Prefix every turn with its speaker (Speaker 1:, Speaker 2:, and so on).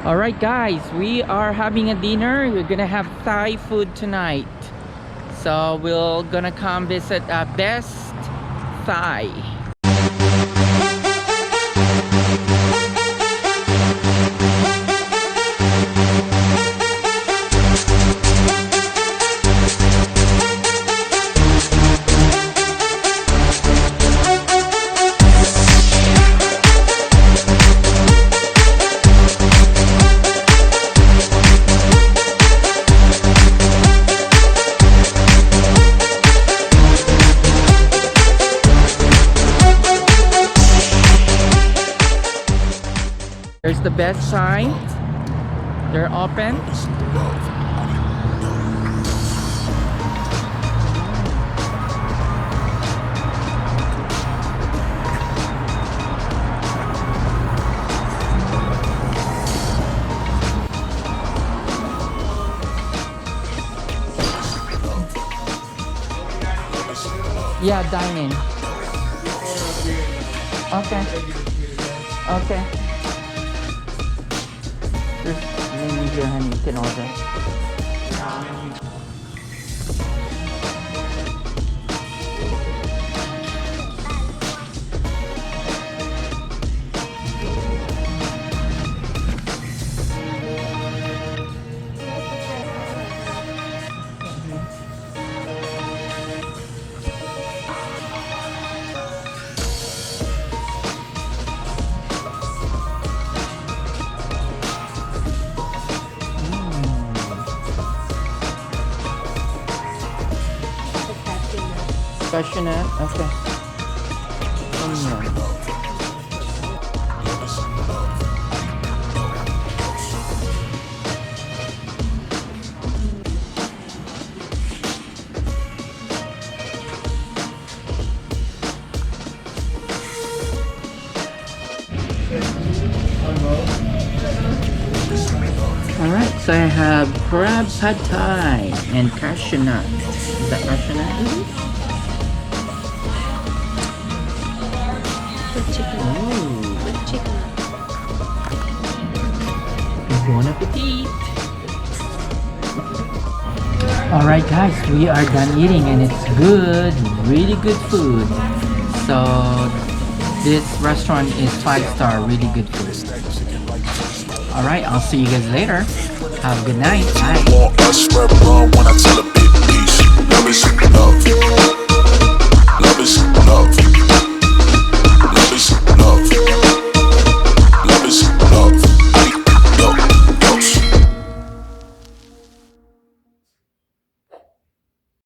Speaker 1: Alright guys, we are having a dinner. We're gonna have Thai food tonight. So we're gonna come visit Best Thai. There's the best sign. They're open. Yeah, dine-in. Okay. Okay. There's menu here, honey. You can order. Passionate, okay. Alright, so I have crab pad thai and cashew nut. Is that cashew nut? Bon appetit! Alright guys, we are done eating and it's good, really good food. So this restaurant is 5-star, really good food. Alright, I'll see you guys later. Have a good night. Bye.
Speaker 2: Love is love.